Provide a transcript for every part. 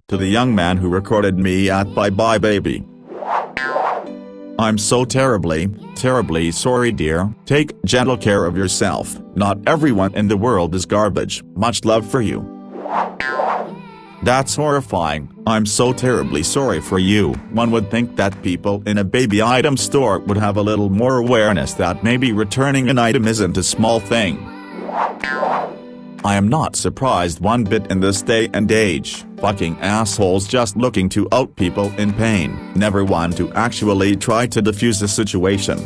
To the young man who recorded me at BuyBuyBaby. I'm so terribly sorry, dear. Take gentle care of yourself. Not everyone in the world is garbage. Much love for you. That's horrifying. I'm so terribly sorry for you. One would think that people in a baby item store would have a little more awareness that maybe returning an item isn't a small thing. I am not surprised one bit in this day and age. Fucking assholes just looking to out people in pain, never one to actually try to defuse the situation.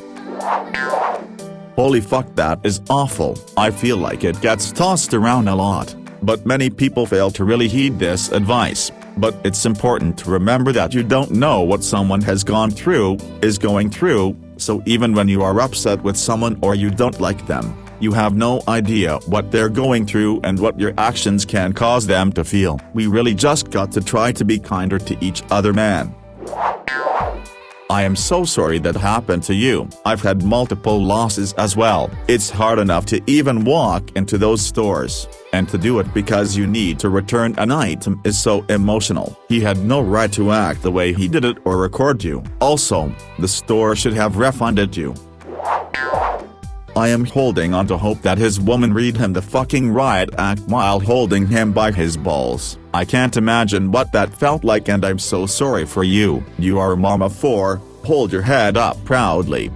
Holy fuck, that is awful. I feel like it gets tossed around a lot, but many people fail to really heed this advice. But it's important to remember that you don't know what someone has gone through, is going through, so even when you are upset with someone or you don't like them, you have no idea what they're going through and what your actions can cause them to feel. We really just got to try to be kinder to each other, man. I am so sorry that happened to you. I've had multiple losses as well. It's hard enough to even walk into those stores, and to do it because you need to return an item is so emotional. He had no right to act the way he did it or record you. Also, the store should have refunded you. I am holding on to hope that his woman read him the fucking riot act while holding him by his balls. I can't imagine what that felt like, and I'm so sorry for you. You are a mom of 4, hold your head up proudly.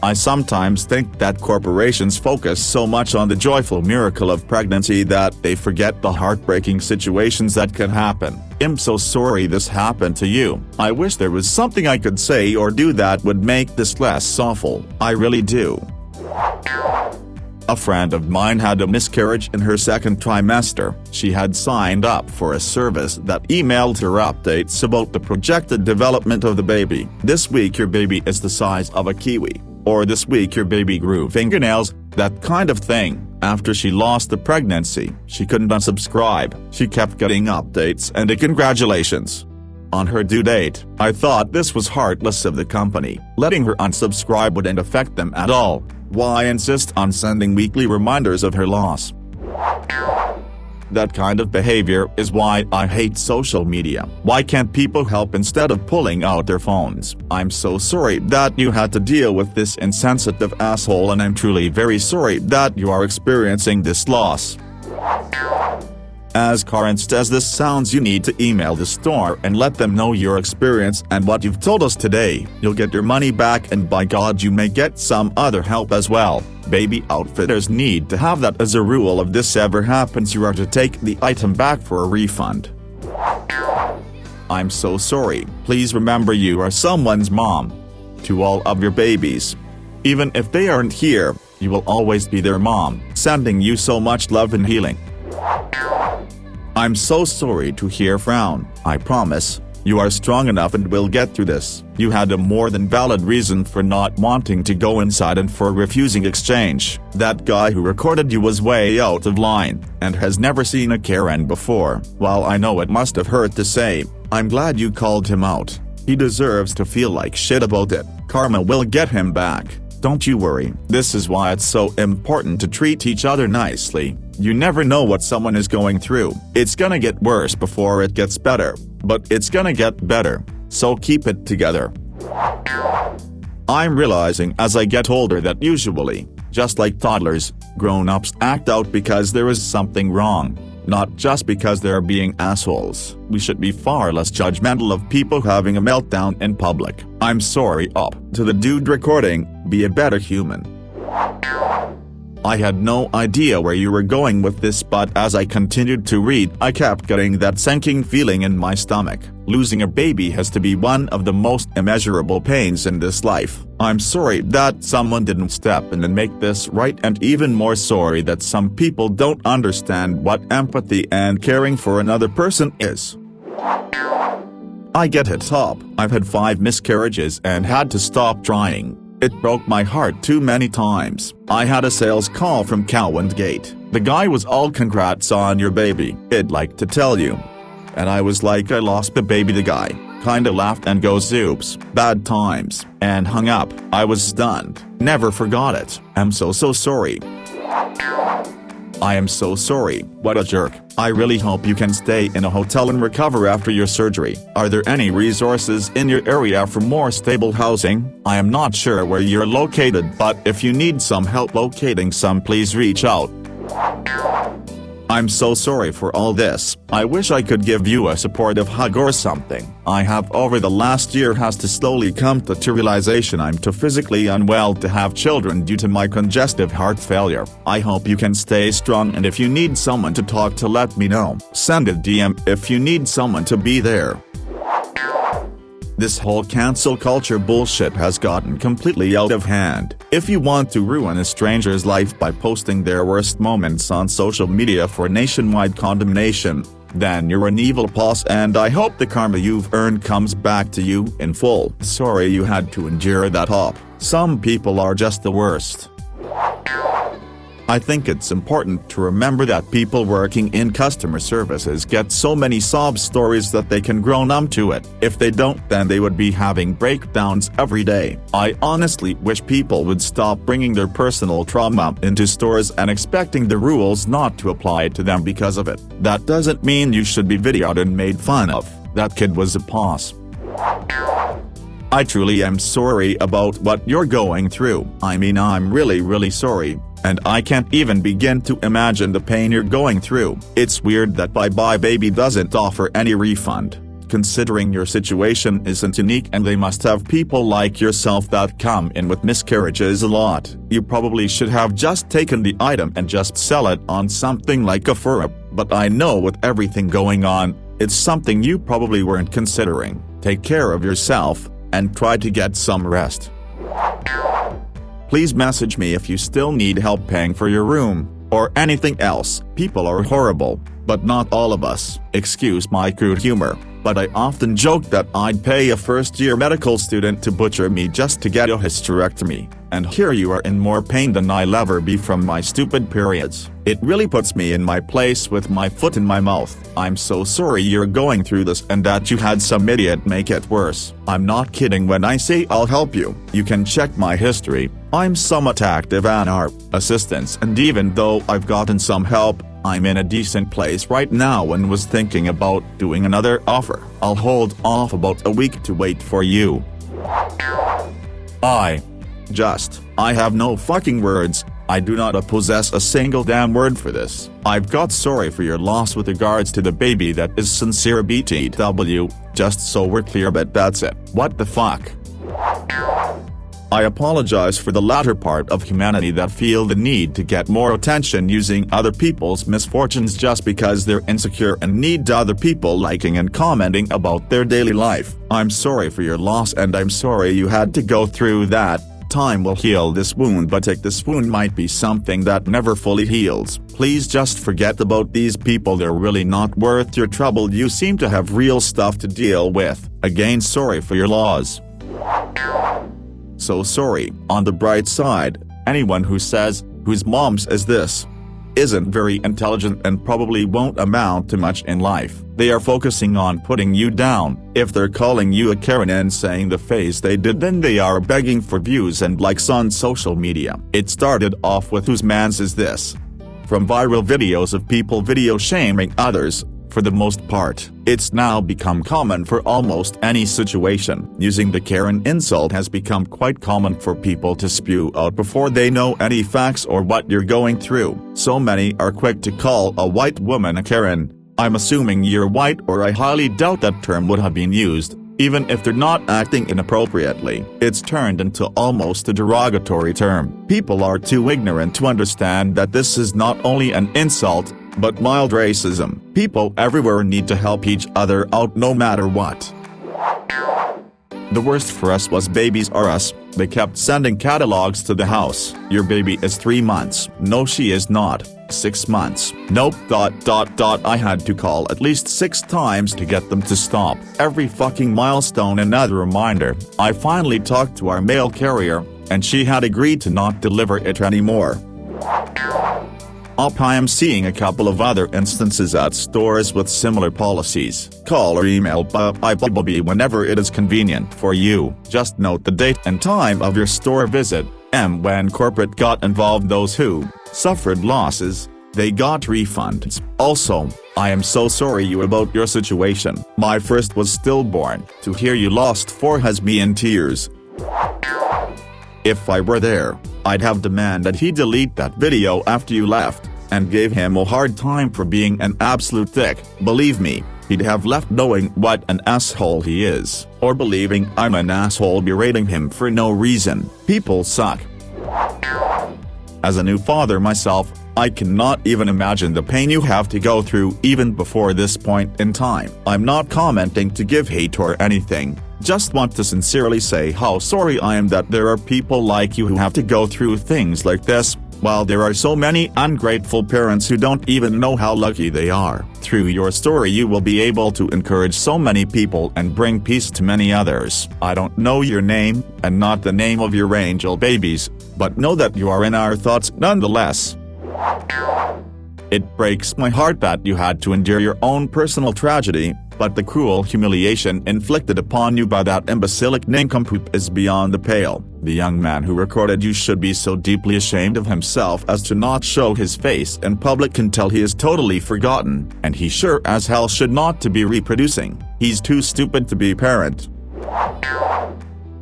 I sometimes think that corporations focus so much on the joyful miracle of pregnancy that they forget the heartbreaking situations that can happen. I'm so sorry this happened to you. I wish there was something I could say or do that would make this less awful. I really do. A friend of mine had a miscarriage in her second trimester. She had signed up for a service that emailed her updates about the projected development of the baby. This week your baby is the size of a kiwi. Or this week your baby grew fingernails, that kind of thing. After she lost the pregnancy, she couldn't unsubscribe. She kept getting updates and a congratulations on her due date. I thought this was heartless of the company. Letting her unsubscribe wouldn't affect them at all. Why insist on sending weekly reminders of her loss? That kind of behavior is why I hate social media. Why can't people help instead of pulling out their phones? I'm so sorry that you had to deal with this insensitive asshole, and I'm truly very sorry that you are experiencing this loss. As current as this sounds, you need to email the store and let them know your experience and what you've told us today. You'll get your money back, and by God you may get some other help as well. Baby outfitters need to have that as a rule. If this ever happens, you are to take the item back for a refund. I'm so sorry. Please remember you are someone's mom. To all of your babies, even if they aren't here, you will always be their mom. Sending you so much love and healing. I'm so sorry to hear frown. I promise, you are strong enough and will get through this. You had a more than valid reason for not wanting to go inside and for refusing exchange. That guy who recorded you was way out of line, and has never seen a Karen before. While I know it must have hurt to say, I'm glad you called him out. He deserves to feel like shit about it. Karma will get him back. Don't you worry. This is why it's so important to treat each other nicely. You never know what someone is going through. It's gonna get worse before it gets better, but it's gonna get better, so keep it together. I'm realizing as I get older that usually, just like toddlers, grown-ups act out because there is something wrong, not just because they're being assholes. We should be far less judgmental of people having a meltdown in public. I'm sorry up to the dude recording, be a better human. I had no idea where you were going with this, but as I continued to read, I kept getting that sinking feeling in my stomach. Losing a baby has to be one of the most immeasurable pains in this life. I'm sorry that someone didn't step in and make this right, and even more sorry that some people don't understand what empathy and caring for another person is. I get it up. I've had 5 miscarriages and had to stop trying. It broke my heart too many times. I had a sales call from Cowand Gate. The guy was all, congrats on your baby, I'd like to tell you. And I was like, I lost the baby. The guy kinda laughed and goes, oops, bad times, and hung up. I was stunned. Never forgot it. I'm so sorry. I am so sorry, what a jerk. I really hope you can stay in a hotel and recover after your surgery. Are there any resources in your area for more stable housing? I am not sure where you're located, but if you need some help locating some, please reach out. I'm so sorry for all this. I wish I could give you a supportive hug or something. I have over the last year has to slowly come to realization I'm too physically unwell to have children due to my congestive heart failure. I hope you can stay strong, and if you need someone to talk to, let me know. Send a DM if you need someone to be there. This whole cancel culture bullshit has gotten completely out of hand. If you want to ruin a stranger's life by posting their worst moments on social media for nationwide condemnation, then you're an evil boss, and I hope the karma you've earned comes back to you in full. Sorry you had to endure that hop. Some people are just the worst. I think it's important to remember that people working in customer services get so many sob stories that they can grow numb to it. If they don't, then they would be having breakdowns every day. I honestly wish people would stop bringing their personal trauma into stores and expecting the rules not to apply to them because of it. That doesn't mean you should be videoed and made fun of. That kid was a boss. I truly am sorry about what you're going through. I mean, I'm really sorry. And I can't even begin to imagine the pain you're going through. It's weird that BuyBuyBaby doesn't offer any refund, considering your situation isn't unique and they must have people like yourself that come in with miscarriages a lot. You probably should have just taken the item and just sell it on something like a forum, but I know with everything going on, it's something you probably weren't considering. Take care of yourself, and try to get some rest. Please message me if you still need help paying for your room, or anything else. People are horrible, but not all of us. Excuse my crude humor, but I often joke that I'd pay a first-year medical student to butcher me just to get a hysterectomy, and here you are in more pain than I'll ever be from my stupid periods. It really puts me in my place with my foot in my mouth. I'm so sorry you're going through this and that you had some idiot make it worse. I'm not kidding when I say I'll help you. You can check my history. I'm somewhat active on our assistance, and even though I've gotten some help, I'm in a decent place right now and was thinking about doing another offer. I'll hold off about a week to wait for you. I have no fucking words. I do not possess a single damn word for this. I've got sorry for your loss with regards to the baby. That is sincere BTW, just so we're clear, but that's it. What the fuck? I apologize for the latter part of humanity that feel the need to get more attention using other people's misfortunes just because they're insecure and need other people liking and commenting about their daily life. I'm sorry for your loss, and I'm sorry you had to go through that. Time will heal this wound, but this wound might be something that never fully heals. Please just forget about these people. They're really not worth your trouble. You seem to have real stuff to deal with. Again, sorry for your loss. So sorry. On the bright side, anyone who says, whose mom says this, isn't very intelligent and probably won't amount to much in life. They are focusing on putting you down. If they're calling you a Karen and saying the face they did, then they are begging for views and likes on social media. It started off with whose mans is this? From viral videos of people video shaming others. For the most part, it's now become common for almost any situation. Using the Karen insult has become quite common for people to spew out before they know any facts or what you're going through. So many are quick to call a white woman a Karen. I'm assuming you're white, or I highly doubt that term would have been used. Even if they're not acting inappropriately, it's turned into almost a derogatory term. People are too ignorant to understand that this is not only an insult, but mild racism. People everywhere need to help each other out no matter what. The worst for us was babies are us. They kept sending catalogs to the house. Your baby is 3 months. No, she is not. 6 months. Nope. I had to call at least 6 times to get them to stop. Every fucking milestone another reminder. I finally talked to our mail carrier, and she had agreed to not deliver it anymore. I am seeing a couple of other instances at stores with similar policies. Call or email BuyBuyBaby whenever it is convenient for you. Just note the date and time of your store visit. When corporate got involved, those who suffered losses They got refunds. Also, I am so sorry you about your situation. My first was stillborn. To hear you lost 4 has me in tears. If I were there, I'd have demanded he delete that video after you left, and gave him a hard time for being an absolute dick. Believe me, he'd have left knowing what an asshole he is, or believing I'm an asshole berating him for no reason. People suck. As a new father myself, I cannot even imagine the pain you have to go through even before this point in time. I'm not commenting to give hate or anything, just want to sincerely say how sorry I am that there are people like you who have to go through things like this, while there are so many ungrateful parents who don't even know how lucky they are. Through your story you will be able to encourage so many people and bring peace to many others. I don't know your name, and not the name of your angel babies, but know that you are in our thoughts nonetheless. It breaks my heart that you had to endure your own personal tragedy, but the cruel humiliation inflicted upon you by that imbecilic nincompoop is beyond the pale. The young man who recorded you should be so deeply ashamed of himself as to not show his face in public until he is totally forgotten, and he sure as hell should not to be reproducing. He's too stupid to be a parent.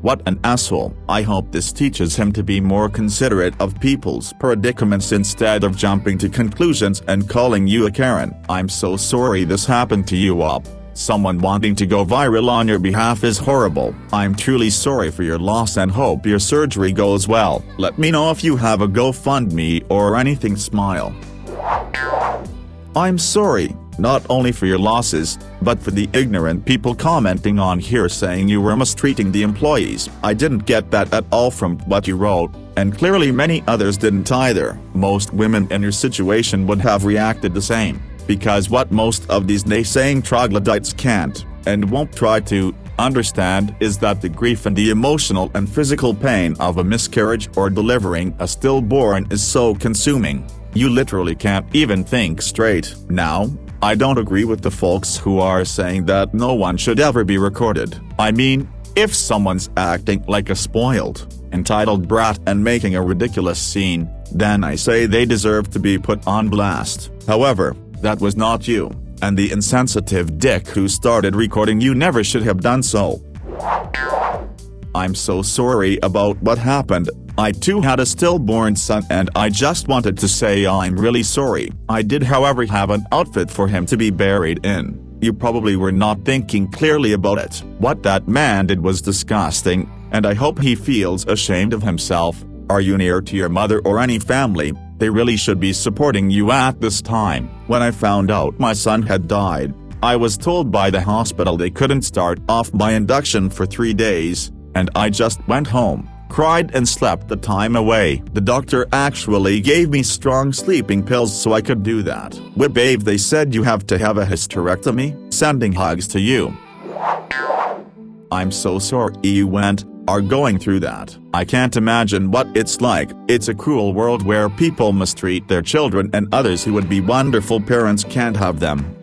What an asshole. I hope this teaches him to be more considerate of people's predicaments instead of jumping to conclusions and calling you a Karen. I'm so sorry this happened to you. Someone wanting to go viral on your behalf is horrible. I'm truly sorry for your loss and hope your surgery goes well. Let me know if you have a GoFundMe or anything. Smile. I'm sorry, not only for your losses, but for the ignorant people commenting on here saying you were mistreating the employees. I didn't get that at all from what you wrote, and clearly many others didn't either. Most women in your situation would have reacted the same, because what most of these naysaying troglodytes can't, and won't try to, understand is that the grief and the emotional and physical pain of a miscarriage or delivering a stillborn is so consuming. You literally can't even think straight. Now, I don't agree with the folks who are saying that no one should ever be recorded. I mean, if someone's acting like a spoiled, entitled brat and making a ridiculous scene, then I say they deserve to be put on blast. However, that was not you, and the insensitive dick who started recording you never should have done so. I'm so sorry about what happened. I too had a stillborn son and I just wanted to say I'm really sorry. I did however have an outfit for him to be buried in. You probably were not thinking clearly about it. What that man did was disgusting, and I hope he feels ashamed of himself. Are you near to your mother or any family? They really should be supporting you at this time. When I found out my son had died, I was told by the hospital they couldn't start off my induction for 3 days, and I just went home, cried and slept the time away. The doctor actually gave me strong sleeping pills so I could do that. Babe, they said you have to have a hysterectomy. Sending hugs to you. I'm so sorry you are going through that. I can't imagine what it's like. It's a cruel world where people mistreat their children and others who would be wonderful parents can't have them.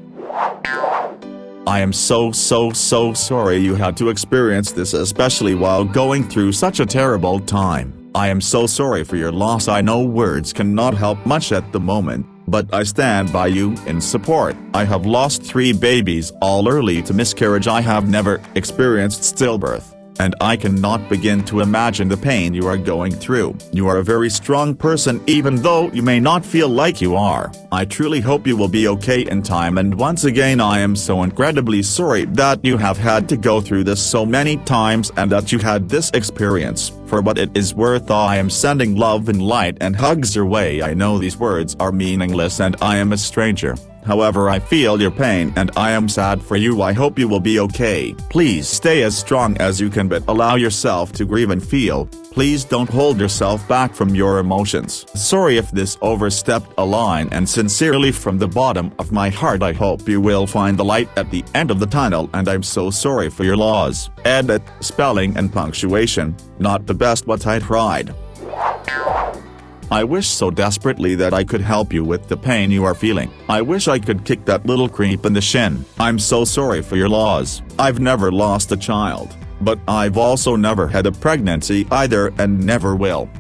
I am so sorry you had to experience this, especially while going through such a terrible time. I am so sorry for your loss. I know words cannot help much at the moment, but I stand by you in support. I have lost 3 babies all early to miscarriage. I have never experienced stillbirth, and I cannot begin to imagine the pain you are going through. You are a very strong person even though you may not feel like you are. I truly hope you will be okay in time, and once again I am so incredibly sorry that you have had to go through this so many times and that you had this experience. For what it is worth, I am sending love and light and hugs your way. I know these words are meaningless and I am a stranger. However, I feel your pain and I am sad for you. I hope you will be okay. Please stay as strong as you can, but allow yourself to grieve and feel. Please don't hold yourself back from your emotions. Sorry if this overstepped a line, and sincerely from the bottom of my heart I hope you will find the light at the end of the tunnel, and I'm so sorry for your loss. Edit, spelling and punctuation, not the best but I tried. I wish so desperately that I could help you with the pain you are feeling. I wish I could kick that little creep in the shin. I'm so sorry for your loss. I've never lost a child, but I've also never had a pregnancy either and never will.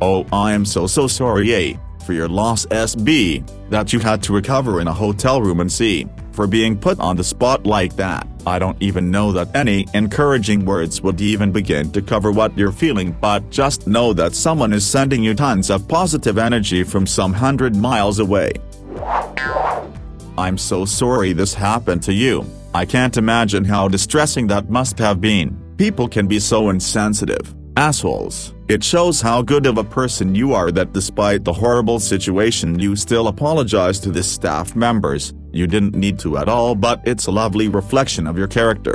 Oh, I am so sorry. for your loss SB, that you had to recover in a hotel room and C, for being put on the spot like that. I don't even know that any encouraging words would even begin to cover what you're feeling, but just know that someone is sending you tons of positive energy from some 100 miles away. I'm so sorry this happened to you. I can't imagine how distressing that must have been. People can be so insensitive. Assholes. It shows how good of a person you are that despite the horrible situation you still apologize to the staff members. You didn't need to at all, but it's a lovely reflection of your character.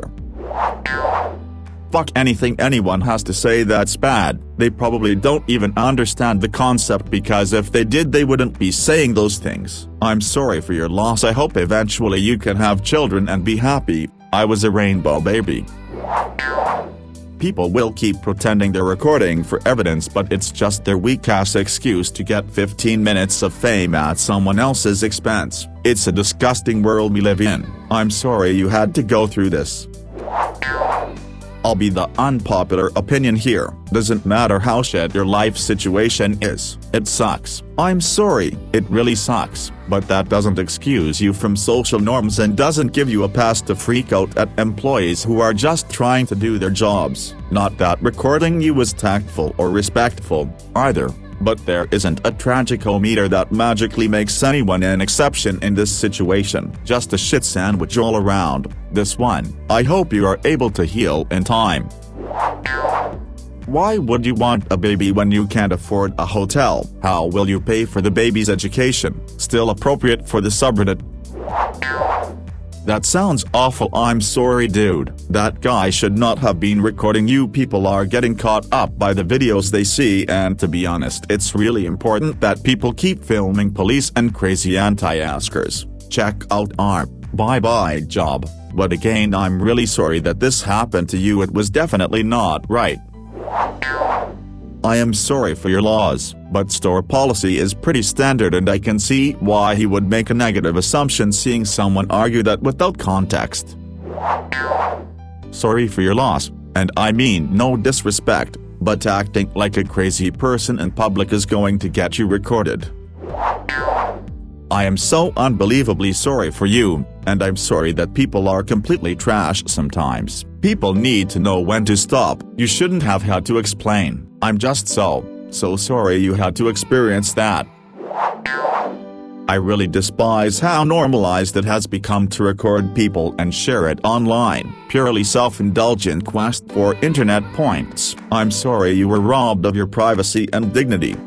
Fuck anything anyone has to say that's bad. They probably don't even understand the concept, because if they did they wouldn't be saying those things. I'm sorry for your loss. I hope eventually you can have children and be happy. I was a rainbow baby. People will keep pretending they're recording for evidence, but it's just their weak-ass excuse to get 15 minutes of fame at someone else's expense. It's a disgusting world we live in. I'm sorry you had to go through this. I'll be the unpopular opinion here. Doesn't matter how shit your life situation is. It sucks. I'm sorry, it really sucks, but that doesn't excuse you from social norms and doesn't give you a pass to freak out at employees who are just trying to do their jobs. Not that recording you was tactful or respectful, either. But there isn't a tragicometer that magically makes anyone an exception in this situation. Just a shit sandwich all around. This one, I hope you are able to heal in time. Why would you want a baby when you can't afford a hotel? How will you pay for the baby's education? Still appropriate for the subreddit. That sounds awful. I'm sorry dude. That guy should not have been recording you. People are getting caught up by the videos they see, and to be honest it's really important that people keep filming police and crazy anti-askers. Check out our bye-bye job. But again, I'm really sorry that this happened to you. It was definitely not right. I am sorry for your loss, but store policy is pretty standard and I can see why he would make a negative assumption seeing someone argue that without context. Sorry for your loss, and I mean no disrespect, but acting like a crazy person in public is going to get you recorded. I am so unbelievably sorry for you, and I'm sorry that people are completely trash sometimes. People need to know when to stop. You shouldn't have had to explain. I'm just so sorry you had to experience that. I really despise how normalized it has become to record people and share it online. Purely self-indulgent quest for internet points. I'm sorry you were robbed of your privacy and dignity.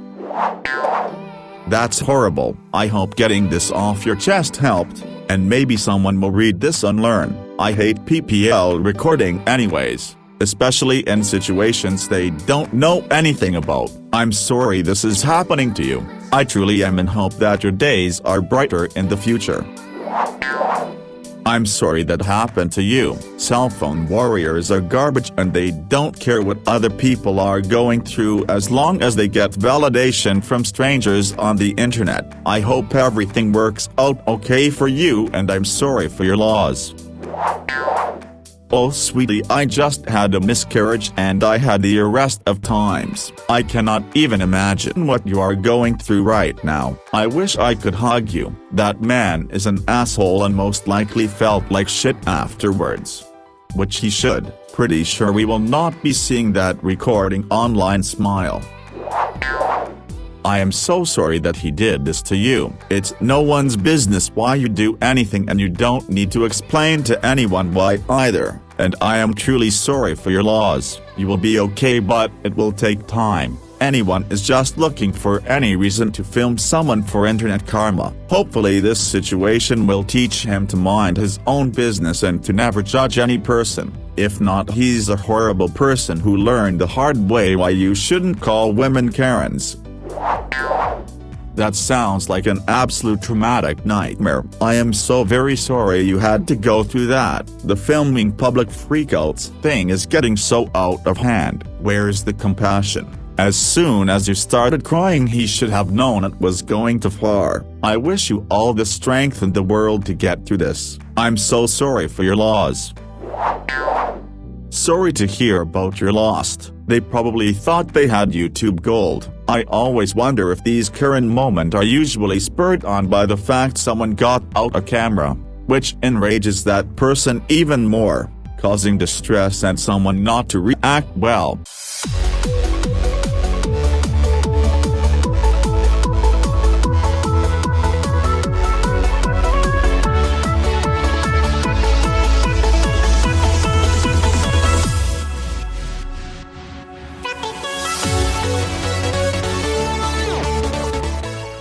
That's horrible. I hope getting this off your chest helped, and maybe someone will read this and learn. I hate PPL recording anyways, especially in situations they don't know anything about. I'm sorry this is happening to you. I truly am, and hope that your days are brighter in the future. I'm sorry that happened to you. Cell phone warriors are garbage and they don't care what other people are going through as long as they get validation from strangers on the internet. I hope everything works out okay for you, and I'm sorry for your loss. Oh sweetie, I just had a miscarriage and I had the arrest of times. I cannot even imagine what you are going through right now. I wish I could hug you. That man is an asshole and most likely felt like shit afterwards. Which he should. Pretty sure we will not be seeing that recording online. Smile. I am so sorry that he did this to you. It's no one's business why you do anything, and you don't need to explain to anyone why either. And I am truly sorry for your loss. You will be okay, but it will take time. Anyone is just looking for any reason to film someone for internet karma. Hopefully this situation will teach him to mind his own business and to never judge any person. If not, he's a horrible person who learned the hard way why you shouldn't call women Karens. That sounds like an absolute traumatic nightmare. I am so very sorry you had to go through that. The filming public freakouts thing is getting so out of hand. Where's the compassion? As soon as you started crying, he should have known it was going too far. I wish you all the strength in the world to get through this. I'm so sorry for your loss. Sorry to hear about your loss. They probably thought they had YouTube gold. I always wonder if these current moments are usually spurred on by the fact someone got out a camera, which enrages that person even more, causing distress and someone not to react well.